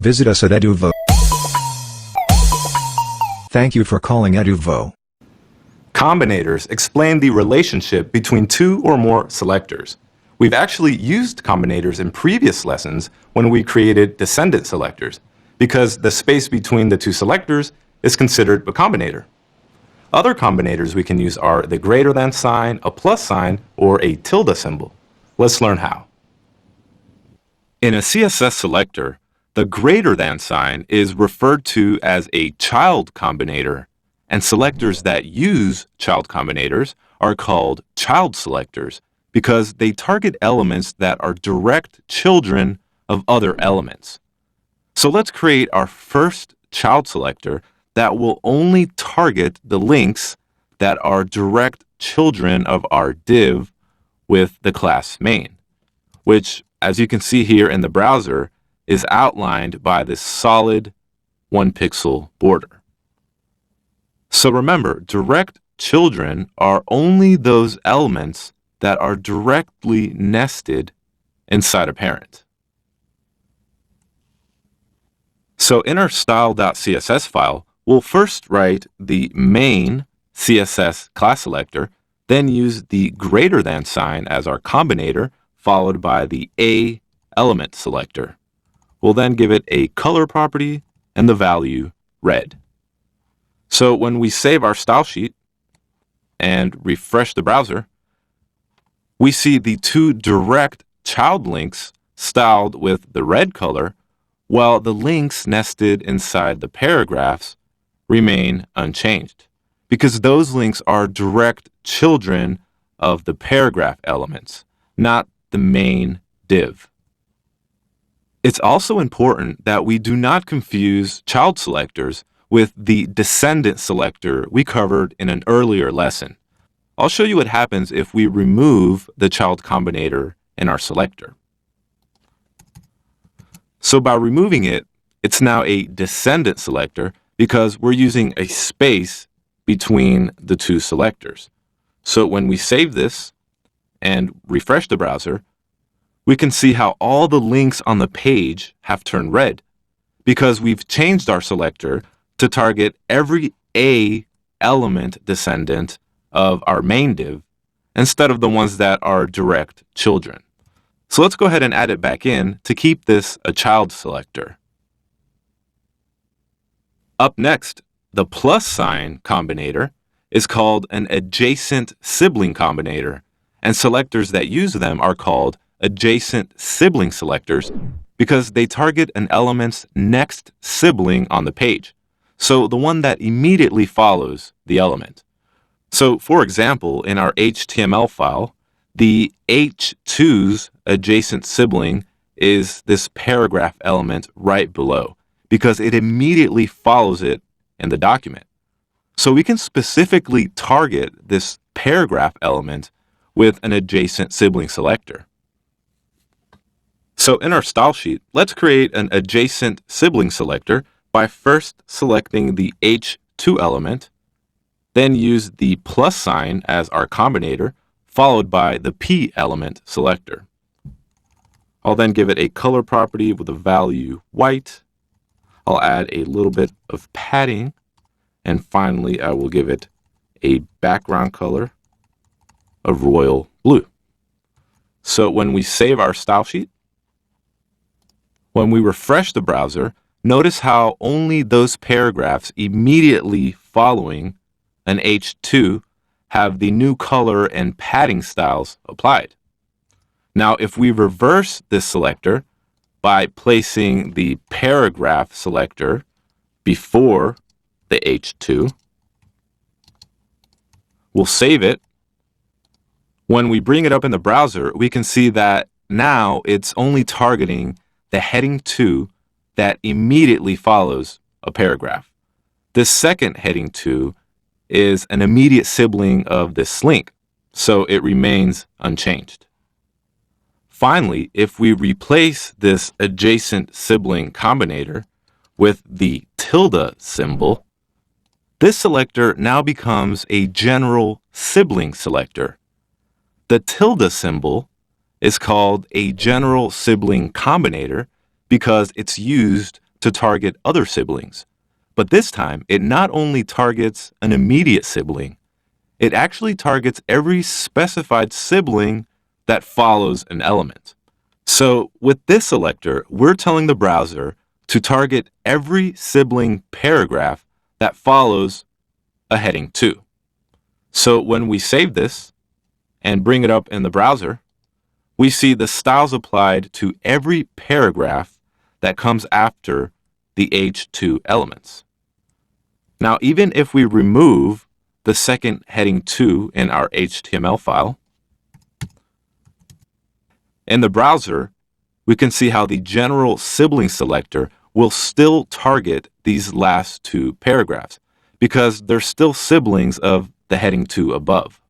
Visit us at Eduvvo. Thank you for calling Eduvvo. Combinators explain the relationship between two or more selectors. We've actually used combinators in previous lessons when we created descendant selectors, because the space between the two selectors is considered a combinator. Other combinators we can use are the greater than sign, a plus sign, or a tilde symbol. Let's learn how. In a CSS selector, the greater than sign is referred to as a child combinator, and selectors that use child combinators are called child selectors because they target elements that are direct children of other elements. So let's create our first child selector that will only target the links that are direct children of our div with the class main, which, as you can see here in the browser, is outlined by this solid 1-pixel border. So remember, direct children are only those elements that are directly nested inside a parent. So in our style.css file, we'll first write the main CSS class selector, then use the greater than sign as our combinator, followed by the a element selector. We'll then give it a color property and the value red. So when we save our style sheet and refresh the browser, we see the two direct child links styled with the red color, while the links nested inside the paragraphs remain unchanged, because those links are direct children of the paragraph elements, not the main div. It's also important that we do not confuse child selectors with the descendant selector we covered in an earlier lesson. I'll show you what happens if we remove the child combinator in our selector. So by removing it, it's now a descendant selector because we're using a space between the two selectors. So when we save this and refresh the browser, we can see how all the links on the page have turned red because we've changed our selector to target every A element descendant of our main div instead of the ones that are direct children. So let's go ahead and add it back in to keep this a child selector. Up next, the plus sign combinator is called an adjacent sibling combinator, and selectors that use them are called adjacent sibling selectors because they target an element's next sibling on the page, so the one that immediately follows the element. So for example, in our HTML file, the H2's adjacent sibling is this paragraph element right below because it immediately follows it in the document. So we can specifically target this paragraph element with an adjacent sibling selector. So in our style sheet, let's create an adjacent sibling selector by first selecting the H2 element, then use the plus sign as our combinator, followed by the P element selector. I'll then give it a color property with a value white. I'll add a little bit of padding, and finally I will give it a background color of royal blue. So when we save our style sheet, when we refresh the browser, notice how only those paragraphs immediately following an H2 have the new color and padding styles applied. Now, if we reverse this selector by placing the paragraph selector before the H2, we'll save it. When we bring it up in the browser, we can see that now it's only targeting the heading 2 that immediately follows a paragraph. This second heading 2 is an immediate sibling of this link, so it remains unchanged. Finally, if we replace this adjacent sibling combinator with the tilde symbol, this selector now becomes a general sibling selector. The tilde symbol is called a general sibling combinator because it's used to to target other siblings. But this time, it not only targets an immediate sibling, it actually targets every specified sibling that follows an element. So with this selector, we're telling the browser to target every sibling paragraph that follows a heading 2. So when we save this and bring it up in the browser, we see the styles applied to every paragraph that comes after the H2 elements. Now, even if we remove the second heading 2 in our HTML file, in the browser, we can see how the general sibling selector will still target these last 2 paragraphs because they're still siblings of the heading 2 above.